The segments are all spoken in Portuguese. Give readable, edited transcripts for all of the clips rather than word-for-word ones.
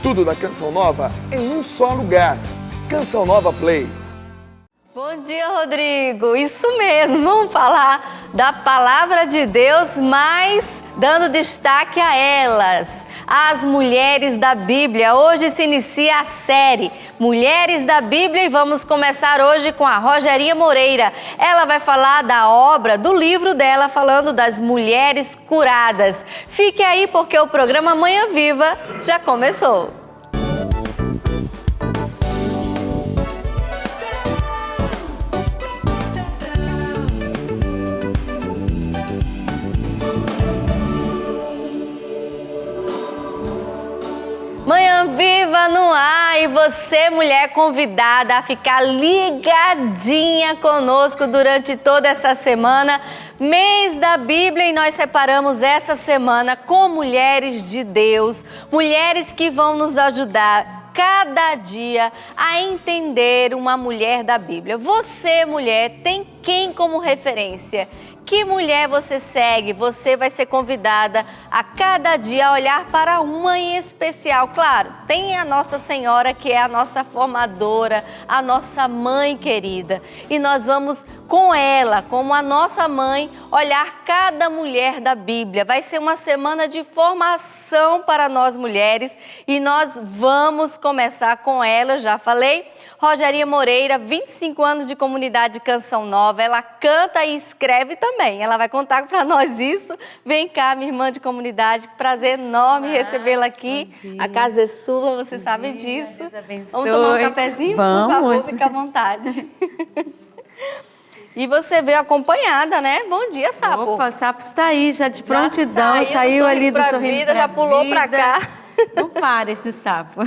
tudo da Canção Nova em um só lugar. Canção Nova Play. Bom dia, Rodrigo. Isso mesmo, vamos falar da Palavra de Deus, mas dando destaque a elas, as mulheres da Bíblia. Hoje se inicia a série Mulheres da Bíblia e vamos começar hoje com a Rogerinha Moreira. Ela vai falar da obra, do livro dela, falando das mulheres curadas. Fique aí porque o programa Manhã Viva já começou. Manhã Viva no ar e você, mulher, convidada a ficar ligadinha conosco durante toda essa semana, mês da Bíblia, e nós separamos essa semana com mulheres de Deus, mulheres que vão nos ajudar cada dia a entender uma mulher da Bíblia. Você, mulher, tem quem como referência? Que mulher você segue? Você vai ser convidada a cada dia a olhar para uma em especial. Claro, tem a Nossa Senhora, que é a nossa formadora, a nossa mãe querida. E nós vamos com ela, como a nossa mãe, olhar cada mulher da Bíblia. Vai ser uma semana de formação para nós mulheres e nós vamos começar com ela, eu já falei. Rogerinha Moreira, 25 anos de comunidade Canção Nova, ela canta e escreve também. Ela vai contar para nós isso. Vem cá, minha irmã de comunidade, que prazer enorme recebê-la aqui. A casa é sua, você sabe disso. Vamos tomar um cafezinho? Vamos. Por favor, fica à vontade. E você veio acompanhada, né? Bom dia, Sapo. Opa, Sapo está aí, já de prontidão, saiu ali do Sorrindo pra já pulou para cá. Não para esse Sapo.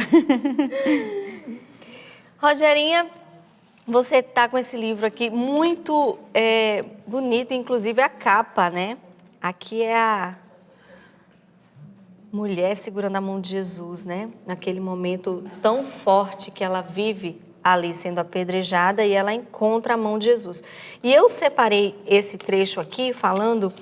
Rogerinha, você está com esse livro aqui muito bonito, inclusive a capa, né? Aqui é a mulher segurando a mão de Jesus, né? Naquele momento tão forte que ela vive ali sendo apedrejada e ela encontra a mão de Jesus. E eu separei esse trecho aqui falando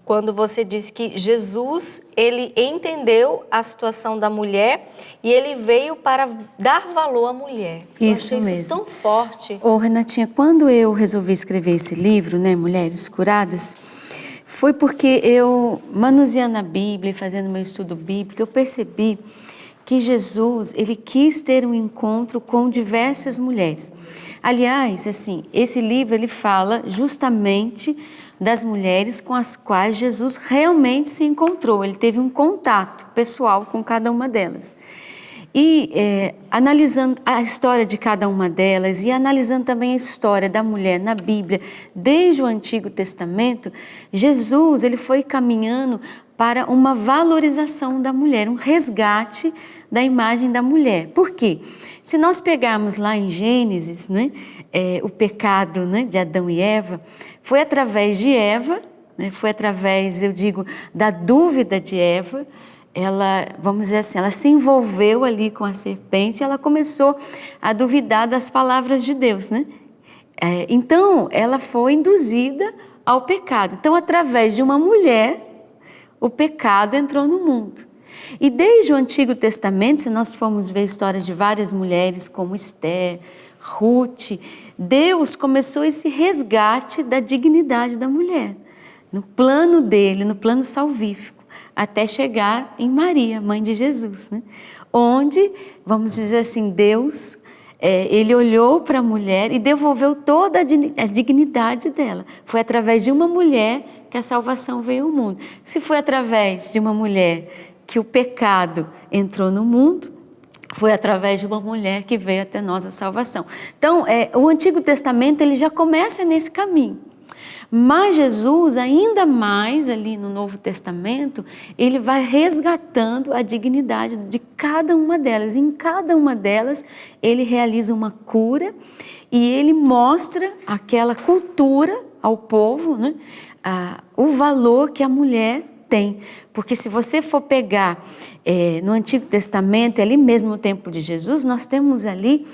quando você disse que Jesus, ele entendeu a situação da mulher e ele veio para dar valor à mulher. Isso eu achei mesmo. Isso tão forte. Ô, Renatinha, quando eu resolvi escrever esse livro, né, Mulheres Curadas, foi porque eu, manuseando a Bíblia e fazendo meu estudo bíblico, eu percebi que Jesus, ele quis ter um encontro com diversas mulheres. Aliás, assim, esse livro, ele fala justamente das mulheres com as quais Jesus realmente se encontrou. Ele teve um contato pessoal com cada uma delas. E analisando a história de cada uma delas e analisando também a história da mulher na Bíblia, desde o Antigo Testamento, Jesus, ele foi caminhando para uma valorização da mulher, um resgate da imagem da mulher. Por quê? Se nós pegarmos lá em Gênesis, né, o pecado, né, de Adão e Eva, foi através de Eva, né, foi através, eu digo, da dúvida de Eva. Ela, vamos dizer assim, ela se envolveu ali com a serpente, ela começou a duvidar das palavras de Deus, né? Então, ela foi induzida ao pecado. Então, através de uma mulher, o pecado entrou no mundo. E desde o Antigo Testamento, se nós formos ver a história de várias mulheres, como Esther, Ruth, Deus começou esse resgate da dignidade da mulher, no plano dele, no plano salvífico, até chegar em Maria, mãe de Jesus, né? Onde, vamos dizer assim, Deus, ele olhou para a mulher e devolveu toda a dignidade dela. Foi através de uma mulher que a salvação veio ao mundo. Se foi através de uma mulher que o pecado entrou no mundo, foi através de uma mulher que veio até nós a salvação. Então, o Antigo Testamento, ele já começa nesse caminho. Mas Jesus, ainda mais ali no Novo Testamento, ele vai resgatando a dignidade de cada uma delas. E em cada uma delas, ele realiza uma cura e ele mostra aquela cultura ao povo, né? O valor que a mulher tem. Porque se você for pegar no Antigo Testamento, ali mesmo no tempo de Jesus, nós temos ali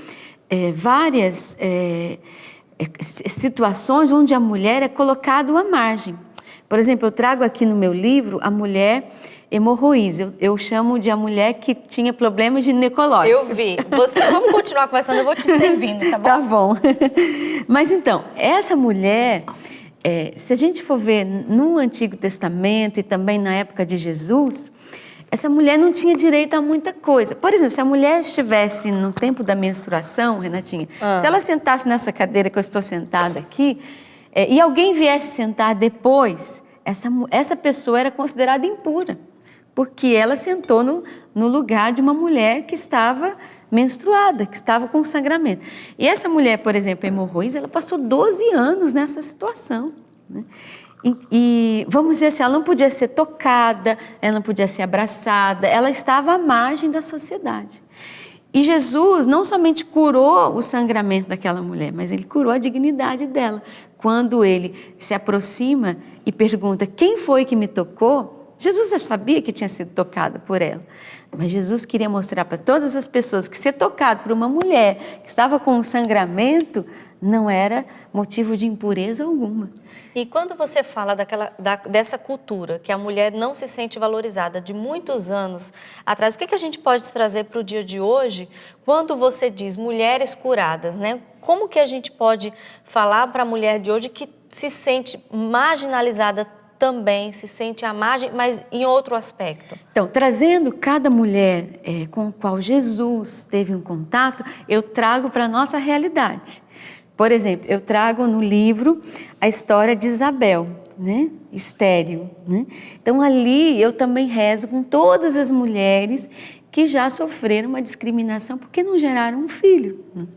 várias situações onde a mulher é colocada à margem. Por exemplo, eu trago aqui no meu livro a mulher hemorroísa. Eu chamo de a mulher que tinha problemas ginecológicos. Eu vi. Vamos continuar conversando, eu vou te servindo, tá bom? Tá bom. Mas então, essa mulher, se a gente for ver no Antigo Testamento e também na época de Jesus, essa mulher não tinha direito a muita coisa. Por exemplo, se a mulher estivesse no tempo da menstruação, Renatinha, se ela sentasse nessa cadeira que eu estou sentada aqui, e alguém viesse sentar depois, essa pessoa era considerada impura, porque ela sentou no lugar de uma mulher que estava menstruada, que estava com sangramento. E essa mulher, por exemplo, hemorroísa, ela passou 12 anos nessa situação, né? E vamos dizer assim, ela não podia ser tocada, ela não podia ser abraçada, ela estava à margem da sociedade. E Jesus não somente curou o sangramento daquela mulher, mas ele curou a dignidade dela. Quando ele se aproxima e pergunta, quem foi que me tocou? Jesus já sabia que tinha sido tocada por ela, mas Jesus queria mostrar para todas as pessoas que ser tocado por uma mulher que estava com um sangramento não era motivo de impureza alguma. E quando você fala dessa cultura, que a mulher não se sente valorizada de muitos anos atrás, o que a gente pode trazer para o dia de hoje, quando você diz mulheres curadas, né? Como que a gente pode falar para a mulher de hoje que se sente marginalizada também, se sente à margem, mas em outro aspecto? Então, trazendo cada mulher com a qual Jesus teve um contato, eu trago para a nossa realidade. Por exemplo, eu trago no livro a história de Isabel, né? Estéril, né? Então, ali eu também rezo com todas as mulheres que já sofreram uma discriminação porque não geraram um filho, né?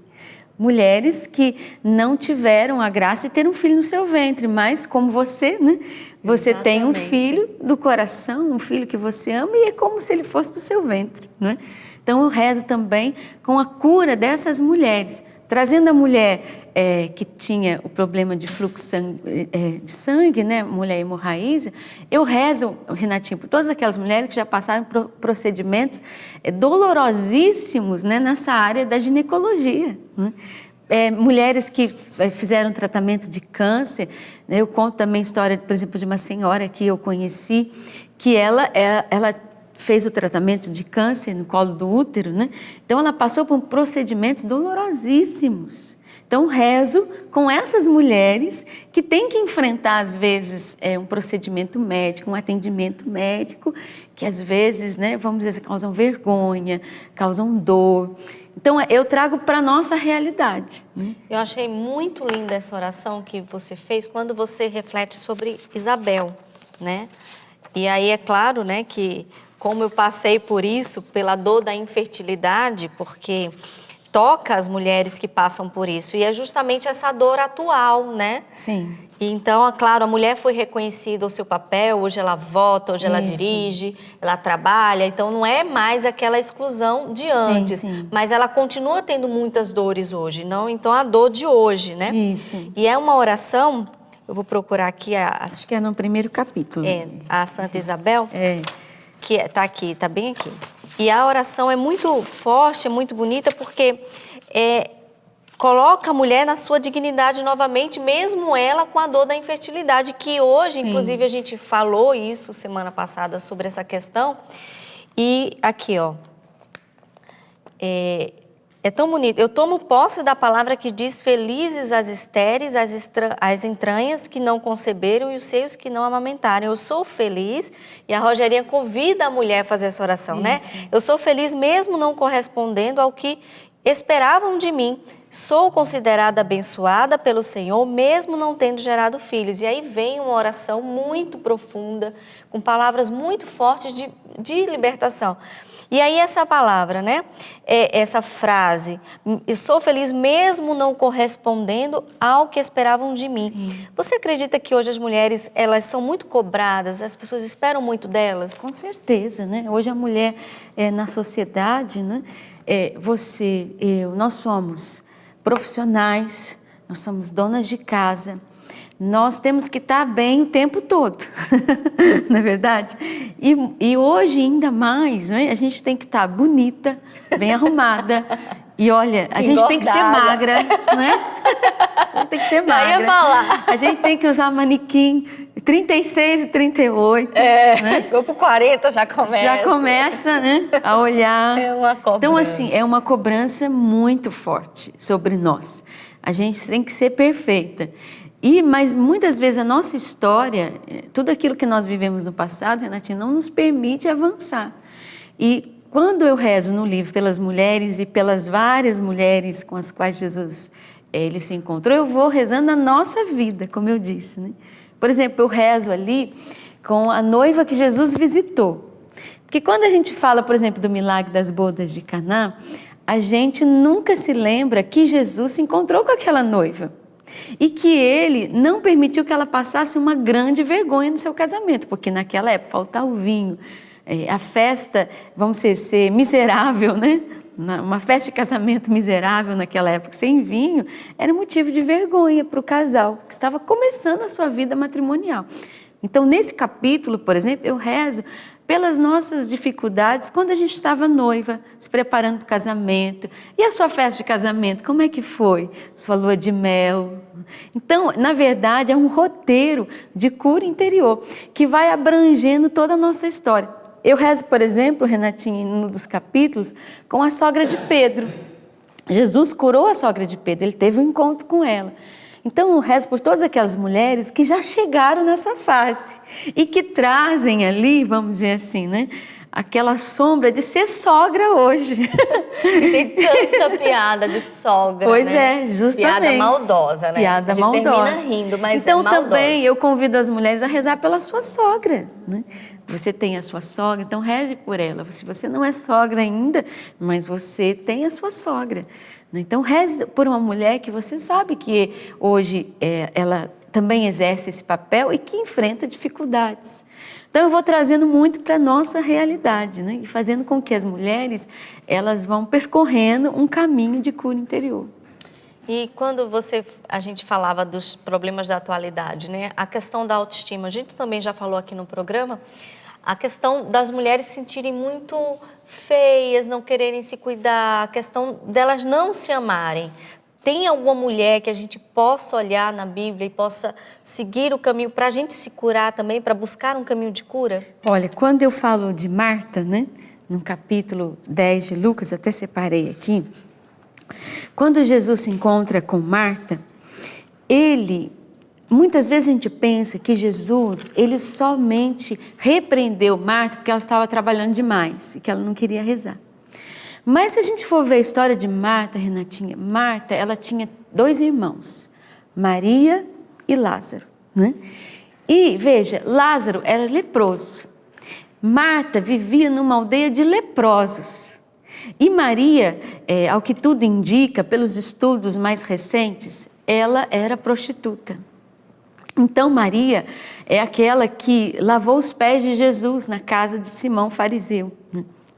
Mulheres que não tiveram a graça de ter um filho no seu ventre, mas como você, né? Você Exatamente. Tem um filho do coração, um filho que você ama e é como se ele fosse do seu ventre, né? Então eu rezo também com a cura dessas mulheres, trazendo a mulher que tinha o problema de fluxo de sangue, né? Mulher hemorraísa, eu rezo, Renatinho, por todas aquelas mulheres que já passaram por procedimentos dolorosíssimos, né? Nessa área da ginecologia, né? Mulheres que fizeram tratamento de câncer, né? Eu conto também a história, por exemplo, de uma senhora que eu conheci, que ela fez o tratamento de câncer no colo do útero, né? Então ela passou por procedimentos dolorosíssimos. Então rezo com essas mulheres que têm que enfrentar às vezes um procedimento médico, um atendimento médico, que às vezes, né, vamos dizer, causam vergonha, causam dor. Então eu trago para a nossa realidade, né? Eu achei muito linda essa oração que você fez quando você reflete sobre Isabel, né? E aí é claro, né, que como eu passei por isso, pela dor da infertilidade, porque toca as mulheres que passam por isso, e é justamente essa dor atual, né? Sim. E então, é claro, a mulher foi reconhecida o seu papel, hoje ela vota, hoje ela dirige, ela trabalha, então não é mais aquela exclusão de antes, sim. Mas ela continua tendo muitas dores hoje, não? Então a dor de hoje, né? Isso. E é uma oração, eu vou procurar aqui acho que é no primeiro capítulo. A Santa Isabel, que está aqui, está bem aqui. E a oração é muito forte, é muito bonita, porque coloca a mulher na sua dignidade novamente, mesmo ela com a dor da infertilidade, que hoje, inclusive, a gente falou isso semana passada sobre essa questão. E aqui, ó, é tão bonito. Eu tomo posse da palavra que diz: felizes as estéreis, as entranhas que não conceberam e os seios que não amamentaram. Eu sou feliz, e a Rogerinha convida a mulher a fazer essa oração, né? Eu sou feliz mesmo não correspondendo ao que esperavam de mim. Sou considerada abençoada pelo Senhor, mesmo não tendo gerado filhos. E aí vem uma oração muito profunda, com palavras muito fortes de libertação. E aí essa palavra, né? Essa frase, eu sou feliz mesmo não correspondendo ao que esperavam de mim. Sim. Você acredita que hoje as mulheres, elas são muito cobradas, as pessoas esperam muito delas? Com certeza, né? Hoje a mulher na sociedade, né? Você, eu, nós somos profissionais, nós somos donas de casa, nós temos que estar bem o tempo todo, não é verdade? E hoje ainda mais, né? A gente tem que estar bonita, bem arrumada, E olha, a gente tem que ser magra, né? Tem que ser magra. Eu ia falar. A gente tem que usar manequim 36 e 38. Se for pro 40 já começa. Já começa, né, a olhar. É uma cobrança. Então, assim, é uma cobrança muito forte sobre nós. A gente tem que ser perfeita. Mas muitas vezes a nossa história, tudo aquilo que nós vivemos no passado, Renatinha, não nos permite avançar. E quando eu rezo no livro pelas mulheres e pelas várias mulheres com as quais Jesus ele se encontrou, eu vou rezando a nossa vida, como eu disse, né? Por exemplo, eu rezo ali com a noiva que Jesus visitou. Porque quando a gente fala, por exemplo, do milagre das bodas de Caná, a gente nunca se lembra que Jesus se encontrou com aquela noiva e que ele não permitiu que ela passasse uma grande vergonha no seu casamento, porque naquela época faltava o vinho, a festa, vamos ser miserável, né? Uma festa de casamento miserável naquela época, sem vinho, era motivo de vergonha para o casal que estava começando a sua vida matrimonial. Então, nesse capítulo, por exemplo, eu rezo pelas nossas dificuldades quando a gente estava noiva, se preparando para o casamento. E a sua festa de casamento, como é que foi? Sua lua de mel. Então, na verdade, é um roteiro de cura interior que vai abrangendo toda a nossa história. Eu rezo, por exemplo, Renatinha, em um dos capítulos, com a sogra de Pedro. Jesus curou a sogra de Pedro, ele teve um encontro com ela. Então eu rezo por todas aquelas mulheres que já chegaram nessa fase e que trazem ali, vamos dizer assim, né, aquela sombra de ser sogra hoje. Tem tanta piada de sogra, pois né? É, justamente. Piada maldosa, né? Piada a gente maldosa. termina rindo, mas então, é maldosa. também eu convido as mulheres a rezar pela sua sogra, né? Você tem a sua sogra, então reze por ela. Se você não é sogra ainda, mas você tem a sua sogra. Então reze por uma mulher que você sabe que hoje ela também exerce esse papel e que enfrenta dificuldades. Então eu vou trazendo muito para a nossa realidade, né? E fazendo com que as mulheres elas vão percorrendo um caminho de cura interior. E quando a gente falava dos problemas da atualidade, né? A questão da autoestima, a gente também já falou aqui no programa, a questão das mulheres se sentirem muito feias, não quererem se cuidar, a questão delas não se amarem. Tem alguma mulher que a gente possa olhar na Bíblia e possa seguir o caminho para a gente se curar também, para buscar um caminho de cura? Olha, quando eu falo de Marta, né? No capítulo 10 de Lucas, eu até separei aqui, quando Jesus se encontra com Marta, muitas vezes a gente pensa que Jesus, ele somente repreendeu Marta porque ela estava trabalhando demais e que ela não queria rezar. Mas se a gente for ver a história de Marta, Renatinha, Marta, ela tinha 2 irmãos, Maria e Lázaro, né? E veja, Lázaro era leproso. Marta vivia numa aldeia de leprosos. E Maria, ao que tudo indica, pelos estudos mais recentes, ela era prostituta. Então Maria é aquela que lavou os pés de Jesus na casa de Simão fariseu.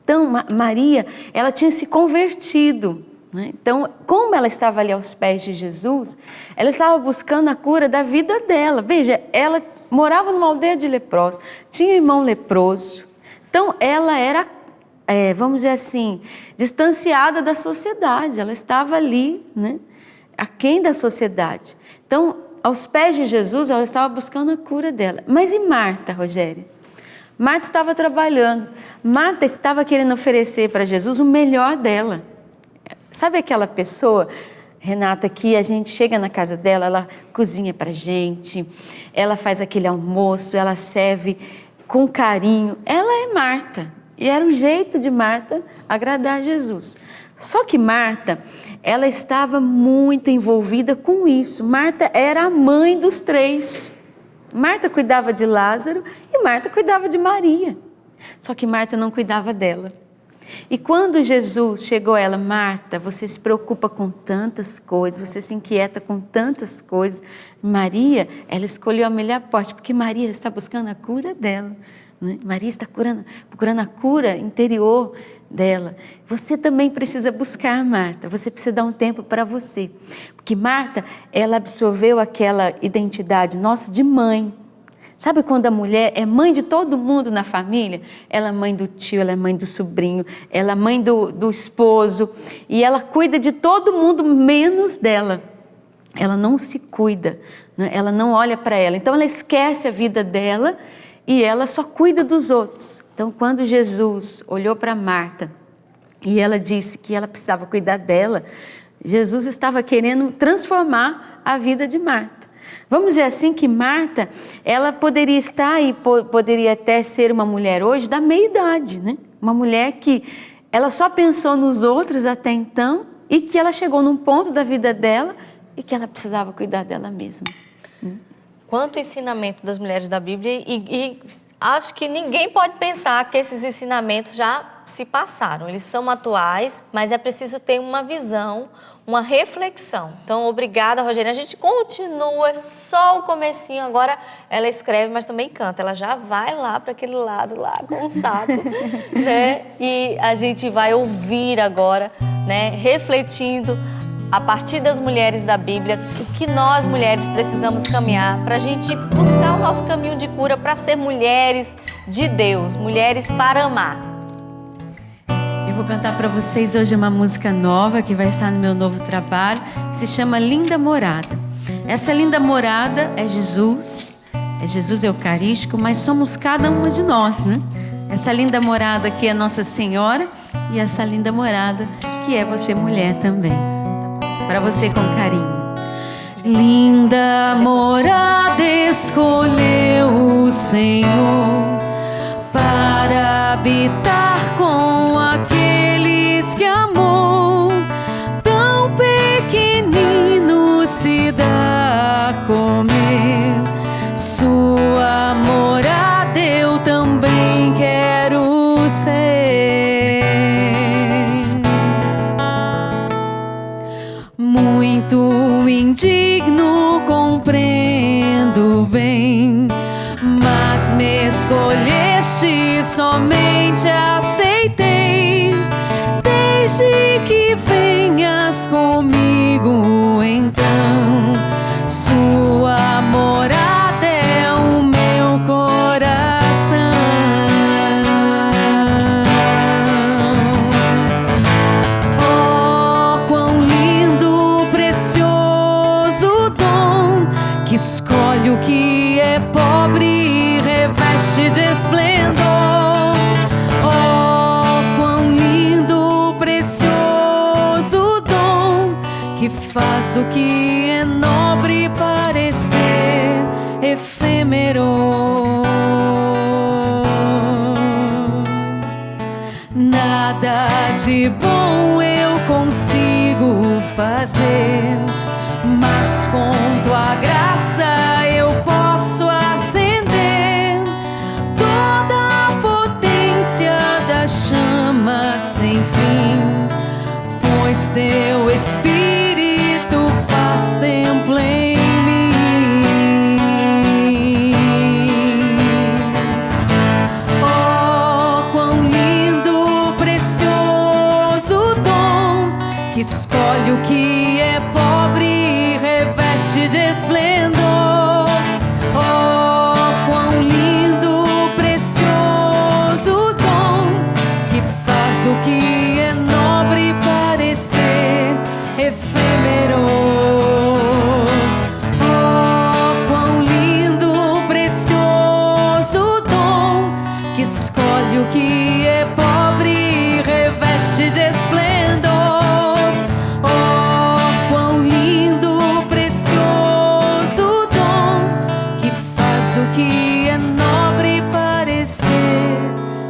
Então Maria, ela tinha se convertido. Então, como ela estava ali aos pés de Jesus, ela estava buscando a cura da vida dela. Veja, ela morava numa aldeia de leprosos, tinha um irmão leproso. Então ela era, vamos dizer assim, distanciada da sociedade. Ela estava ali, né, aquém da sociedade. Então, aos pés de Jesus, ela estava buscando a cura dela. Mas e Marta, Rogéria? Marta estava trabalhando. Marta estava querendo oferecer para Jesus o melhor dela. Sabe aquela pessoa, Renata, que a gente chega na casa dela, ela cozinha para a gente, ela faz aquele almoço, ela serve com carinho. Ela é Marta. E era o jeito de Marta agradar a Jesus. Só que Marta, ela estava muito envolvida com isso. Marta era a mãe dos 3. Marta cuidava de Lázaro e Marta cuidava de Maria. Só que Marta não cuidava dela. E quando Jesus chegou a ela, Marta, você se preocupa com tantas coisas, você se inquieta com tantas coisas. Maria, ela escolheu a melhor parte, porque Maria está buscando a cura dela. Né? Maria está procurando a cura interior dela. Você também precisa buscar, Marta. Você precisa dar um tempo para você. Porque Marta, ela absorveu aquela identidade nossa de mãe. Sabe quando a mulher é mãe de todo mundo na família? Ela é mãe do tio, ela é mãe do sobrinho, ela é mãe do esposo. E ela cuida de todo mundo menos dela. Ela não se cuida, né? Ela não olha para ela. Então ela esquece a vida dela e ela só cuida dos outros. Então quando Jesus olhou para Marta e ela disse que ela precisava cuidar dela, Jesus estava querendo transformar a vida de Marta. Vamos dizer assim que Marta, ela poderia estar e poderia até ser uma mulher hoje da meia-idade, né? Uma mulher que ela só pensou nos outros até então e que ela chegou num ponto da vida dela e que ela precisava cuidar dela mesma. Quanto ensinamento das mulheres da Bíblia e acho que ninguém pode pensar que esses ensinamentos já se passaram. Eles são atuais, mas é preciso ter uma visão, uma reflexão. Então, obrigada, Rogéria. A gente continua só o comecinho. Agora ela escreve, mas também canta. Ela já vai lá para aquele lado lá com o sapo, né? E a gente vai ouvir agora, né? Refletindo a partir das mulheres da Bíblia, o que nós mulheres precisamos caminhar para a gente buscar o nosso caminho de cura para ser mulheres de Deus, mulheres para amar. Eu vou cantar para vocês hoje uma música nova que vai estar no meu novo trabalho, que se chama Linda Morada. Essa linda morada é Jesus eucarístico, mas somos cada uma de nós, né? Essa linda morada aqui é Nossa Senhora e essa linda morada que é você mulher também. Para você com carinho. Linda morada escolheu o Senhor para habitar com aqueles que amou. Tão pequenino se dá a comer. Sua morada eu também quero ser. Muito indigno, compreendo bem, mas me escolheste, somente aceitei. Desde que venhas comigo, então, sua morada é o meu coração. Oh, quão lindo, precioso dom, que escolhe o que é pobre e reveste de esplendor. Oh, quão lindo, precioso dom, que faz o que é nobre parecer efêmero. Nada de bom eu consigo fazer, mas com tua graça eu posso acender toda a potência da chama sem fim, pois teu Espírito faz templo em mim. Oh, quão lindo, precioso dom, que escolhe o que é pobre e reveste de esplendor. Oh, quão lindo, precioso dom, que faz o que é nobre parecer efêmero. Oh, quão lindo, precioso dom, que escolhe o que é pobre e reveste de esplendor. Oh, quão lindo, precioso dom, que faz o que é nobre parecer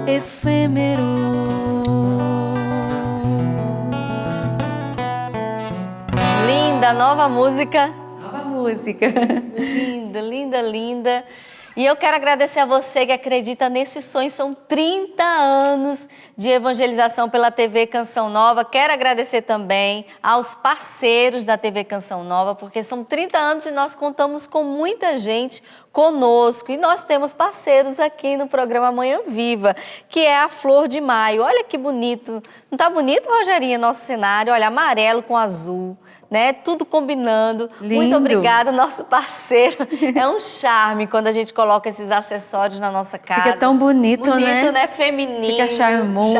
efêmero. Linda, nova música. Nova música. Linda, linda, linda. E eu quero agradecer a você que acredita nesse sonho. São 30 anos de evangelização pela TV Canção Nova. Quero agradecer também aos parceiros da TV Canção Nova, porque são 30 anos e nós contamos com muita gente conosco. E nós temos parceiros aqui no programa Manhã Viva, que é a Flor de Maio. Olha que bonito. Não tá bonito, Rogerinha, nosso cenário? Olha, amarelo com azul, né? Tudo combinando. Lindo. Muito obrigada, nosso parceiro. É um charme quando a gente coloca esses acessórios na nossa casa. Fica tão bonito, né? Bonito, né? Feminino. Fica charmoso,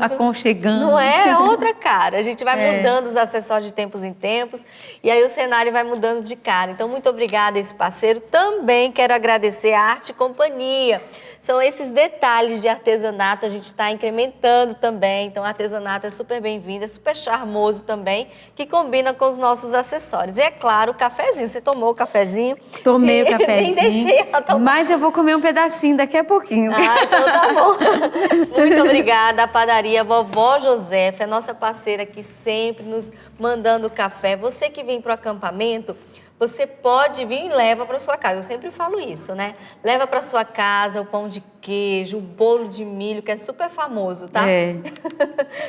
aconchegante. Não é? É outra cara. A gente vai mudando os acessórios de tempos em tempos e aí o cenário vai mudando de cara. Então, muito obrigada a esse parceiro. Também quero agradecer a Arte e Companhia. São esses detalhes de artesanato, a gente está incrementando também. Então, o artesanato é super bem-vindo, é super charmoso também, que combina com os nossos acessórios. E, é claro, o cafezinho. Você tomou o cafezinho? Tomei o cafezinho. Nem deixei ela tomar. Mas eu vou comer um pedacinho daqui a pouquinho. Ah, então tá bom. Muito obrigada, a padaria Vovó Josefa, é nossa parceira aqui sempre nos mandando café. Você que vem para o acampamento, você pode vir e leva para sua casa. Eu sempre falo isso, né? Leva para sua casa o pão de queijo, o bolo de milho, que é super famoso, tá? É.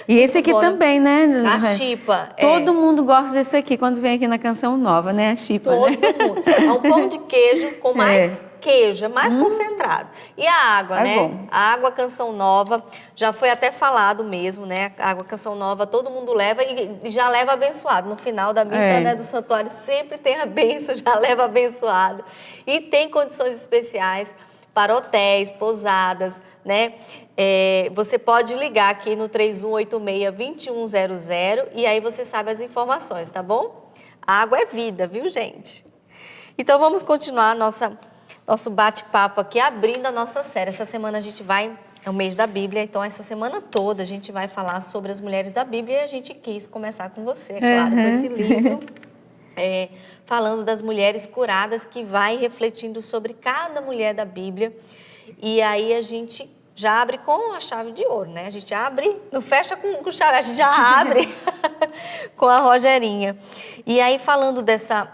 E esse aqui bom, também, né? A chipa. Todo mundo gosta desse aqui quando vem aqui na Canção Nova, né? A chipa, Todo né? mundo. É um pão de queijo com mais queijo, é mais concentrado. E a água, É né? bom. A água Canção Nova, já foi até falado mesmo, né? A água Canção Nova, todo mundo leva e já leva abençoado. No final da missa, né, do santuário, sempre tem a bênção, já leva abençoado. E tem condições especiais para hotéis, pousadas, né? Você pode ligar aqui no 3186-2100 e aí você sabe as informações, tá bom? A água é vida, viu, gente? Então, vamos continuar nosso bate-papo aqui, abrindo a nossa série. Essa semana a gente é o mês da Bíblia, então essa semana toda a gente vai falar sobre as mulheres da Bíblia e a gente quis começar com você, é claro, com esse livro, falando das mulheres curadas, que vai refletindo sobre cada mulher da Bíblia. E aí a gente já abre com a chave de ouro, né? A gente abre, não fecha com chave, a gente já abre com a Rogerinha. E aí falando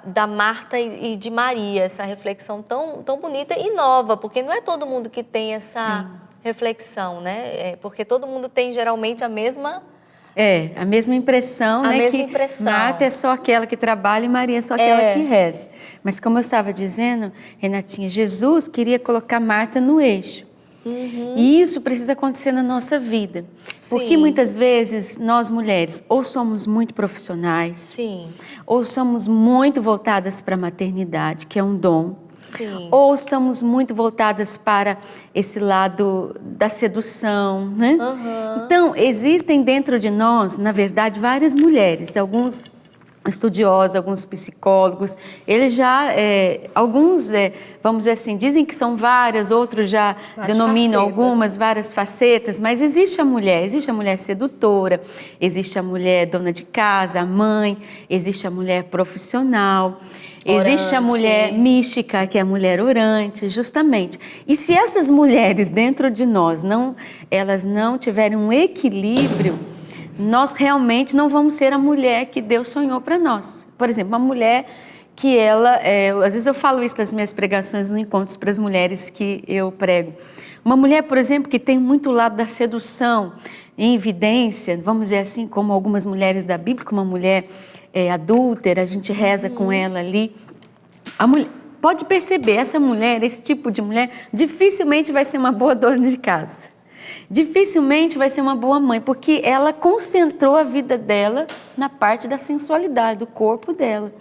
da Marta e de Maria, essa reflexão tão bonita e nova, porque não é todo mundo que tem essa reflexão, né? Porque todo mundo tem geralmente a mesma impressão, né? mesma que impressão. Marta é só aquela que trabalha e Maria é só aquela que reza. Mas como eu estava dizendo, Renatinha, Jesus queria colocar Marta no eixo. E isso precisa acontecer na nossa vida. Porque muitas vezes nós mulheres ou somos muito profissionais, ou somos muito voltadas para a maternidade, que é um dom, ou somos muito voltadas para esse lado da sedução, né? Então, existem dentro de nós, na verdade, várias mulheres, alguns estudiosos, alguns psicólogos, eles já, alguns, vamos dizer assim, dizem que são várias, outros já denominam algumas, várias facetas, mas existe a mulher sedutora, existe a mulher dona de casa, a mãe, existe a mulher profissional, existe a mulher mística, que é a mulher orante, justamente. E se essas mulheres dentro de nós, elas não tiverem um equilíbrio, nós realmente não vamos ser a mulher que Deus sonhou para nós. Por exemplo, uma mulher que às vezes eu falo isso nas minhas pregações, nos encontros para as mulheres que eu prego. Uma mulher, por exemplo, que tem muito lado da sedução em evidência, vamos dizer assim, como algumas mulheres da Bíblia, como uma mulher adúltera, a gente reza com ela ali. A mulher, pode perceber, essa mulher, esse tipo de mulher, dificilmente vai ser uma boa dona de casa. Dificilmente vai ser uma boa mãe, porque ela concentrou a vida dela na parte da sensualidade, do corpo dela.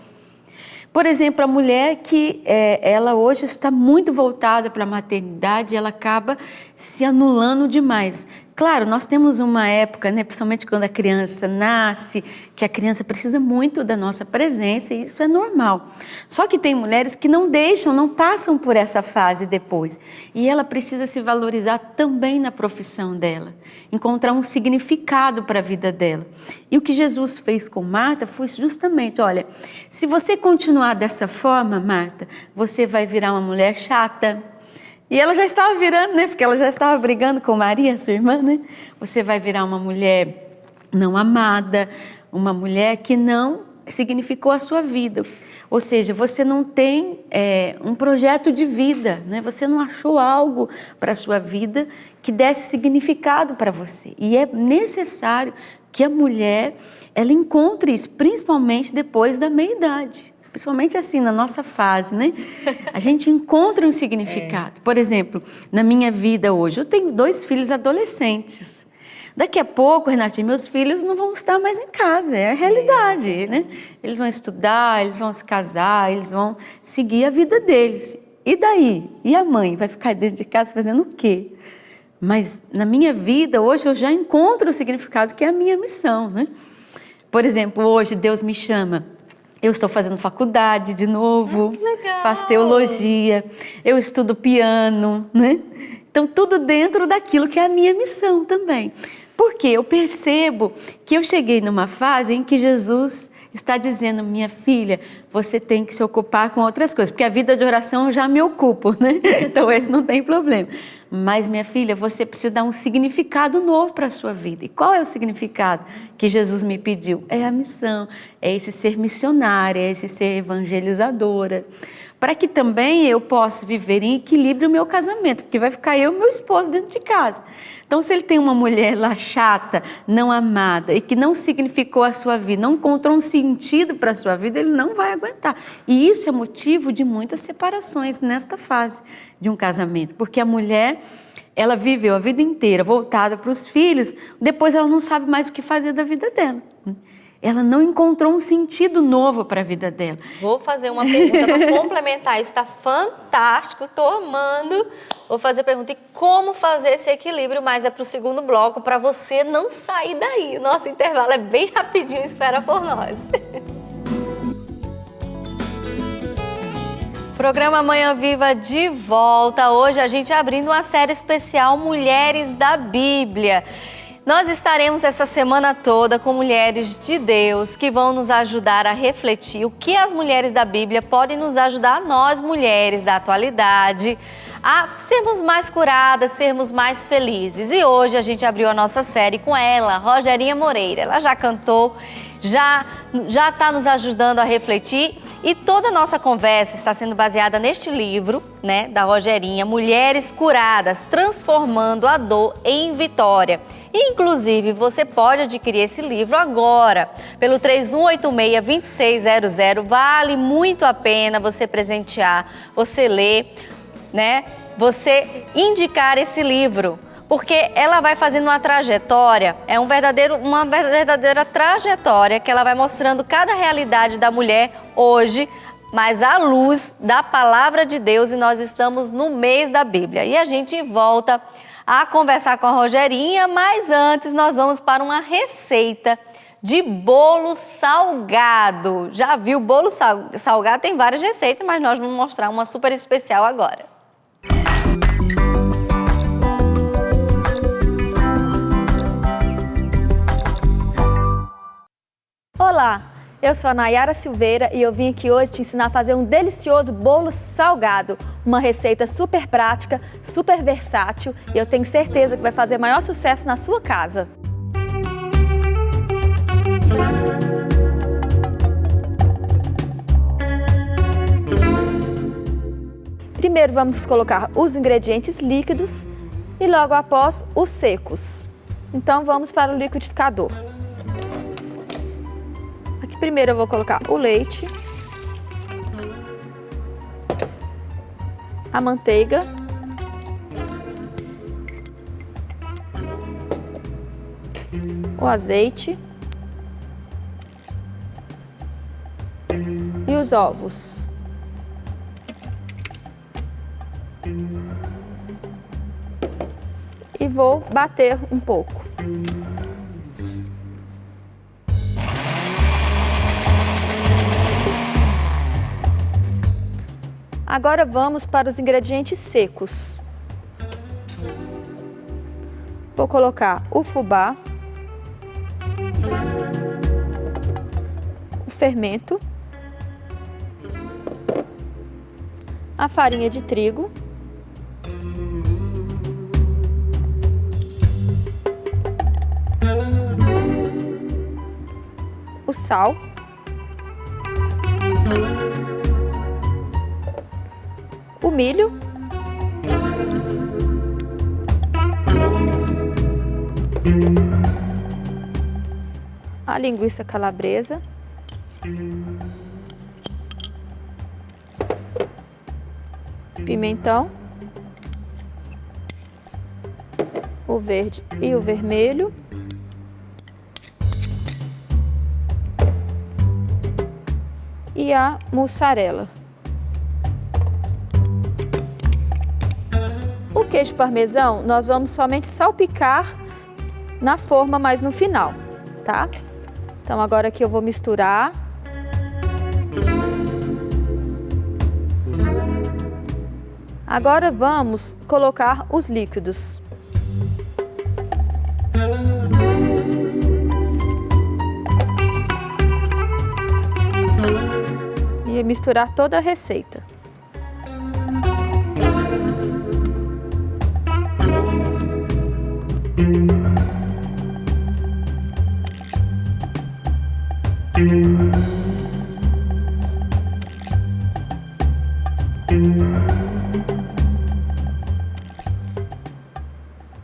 Por exemplo, a mulher que ela hoje está muito voltada para a maternidade, ela acaba se anulando demais. Claro, nós temos uma época, né, principalmente quando a criança nasce, que a criança precisa muito da nossa presença, e isso é normal. Só que tem mulheres que não passam por essa fase depois. E ela precisa se valorizar também na profissão dela, encontrar um significado para a vida dela. E o que Jesus fez com Marta foi justamente, olha, se você continuar dessa forma, Marta, você vai virar uma mulher chata. E ela já estava virando, né? Porque ela já estava brigando com Maria, sua irmã, né? Você vai virar uma mulher não amada, uma mulher que não significou a sua vida. Ou seja, você não tem um projeto de vida, né? Você não achou algo para a sua vida que desse significado para você. E é necessário que a mulher ela encontre isso, principalmente depois da meia-idade. principalmente assim, na nossa fase, né? A gente encontra um significado. Por exemplo, na minha vida hoje, eu tenho 2 filhos adolescentes. Daqui a pouco, Renatinha, meus filhos não vão estar mais em casa, é a realidade, né? Eles vão estudar, eles vão se casar, eles vão seguir a vida deles. E daí? E a mãe vai ficar dentro de casa fazendo o quê? Mas na minha vida, hoje, eu já encontro o significado que é a minha missão, né? Por exemplo, hoje Deus me chama, eu estou fazendo faculdade de novo, faço teologia, eu estudo piano, né? Então, tudo dentro daquilo que é a minha missão também. Porque eu percebo que eu cheguei numa fase em que Jesus está dizendo, minha filha, você tem que se ocupar com outras coisas, porque a vida de oração eu já me ocupo, né? Então, esse não tem problema. Mas, minha filha, você precisa dar um significado novo para a sua vida. E qual é o significado que Jesus me pediu? É a missão, é esse ser missionária, é esse ser evangelizadora. Para que também eu possa viver em equilíbrio o meu casamento, porque vai ficar eu e meu esposo dentro de casa. Então, se ele tem uma mulher lá chata, não amada e que não significou a sua vida, não encontrou um sentido para a sua vida, ele não vai aguentar. E isso é motivo de muitas separações nesta fase de um casamento, porque a mulher, ela viveu a vida inteira voltada para os filhos, depois ela não sabe mais o que fazer da vida dela. Ela não encontrou um sentido novo para a vida dela. Vou fazer uma pergunta para complementar isso, está fantástico, estou amando. Vou fazer a pergunta, e como fazer esse equilíbrio, mas é para o segundo bloco, para você não sair daí. O nosso intervalo é bem rapidinho, espera por nós. Programa Manhã Viva de volta. Hoje a gente abrindo uma série especial Mulheres da Bíblia. Nós estaremos essa semana toda com mulheres de Deus que vão nos ajudar a refletir o que as mulheres da Bíblia podem nos ajudar, nós mulheres da atualidade, a sermos mais curadas, sermos mais felizes. E hoje a gente abriu a nossa série com ela, Rogerinha Moreira. Ela já cantou, já está nos ajudando a refletir, e toda a nossa conversa está sendo baseada neste livro, né, da Rogerinha, Mulheres Curadas, Transformando a Dor em Vitória. Inclusive, você pode adquirir esse livro agora, pelo 3186-2600, vale muito a pena você presentear, você ler, né, você indicar esse livro. Porque ela vai fazendo uma trajetória, uma verdadeira trajetória que ela vai mostrando cada realidade da mulher hoje, mas à luz da palavra de Deus, e nós estamos no mês da Bíblia. E a gente volta a conversar com a Rogerinha, mas antes nós vamos para uma receita de bolo salgado. Já viu bolo salgado? Tem várias receitas, mas nós vamos mostrar uma super especial agora. Olá, eu sou a Nayara Silveira e eu vim aqui hoje te ensinar a fazer um delicioso bolo salgado. Uma receita super prática, super versátil, e eu tenho certeza que vai fazer maior sucesso na sua casa. Primeiro vamos colocar os ingredientes líquidos e logo após os secos. Então vamos para o liquidificador. Primeiro eu vou colocar o leite, a manteiga, o azeite e os ovos. E vou bater um pouco. Agora vamos para os ingredientes secos. Vou colocar o fubá, o fermento, a farinha de trigo, o sal, o milho, a linguiça calabresa, pimentão, o verde e o vermelho. E a mussarela. O queijo parmesão nós vamos somente salpicar na forma, mas no final, tá? Então agora aqui eu vou misturar. Agora vamos colocar os líquidos. E misturar toda a receita.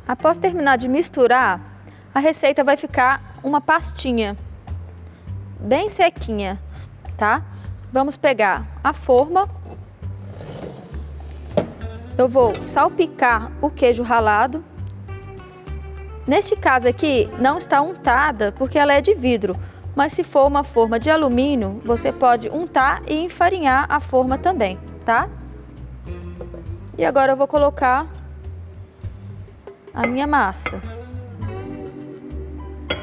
Após terminar de misturar, a receita vai ficar uma pastinha bem sequinha, tá? Vamos pegar a forma. Eu vou salpicar o queijo ralado. Neste caso aqui, não está untada porque ela é de vidro, mas se for uma forma de alumínio, você pode untar e enfarinhar a forma também, tá? E agora eu vou colocar a minha massa.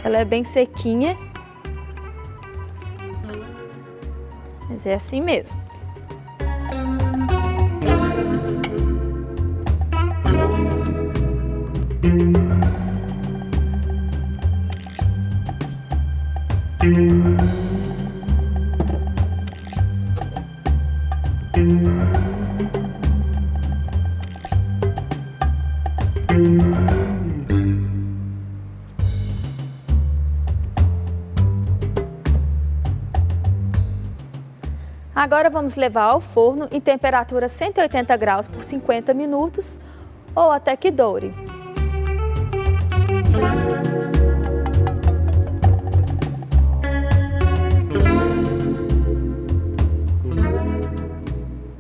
Ela é bem sequinha, mas é assim mesmo. Agora vamos levar ao forno em temperatura 180 graus por 50 minutos ou até que doure.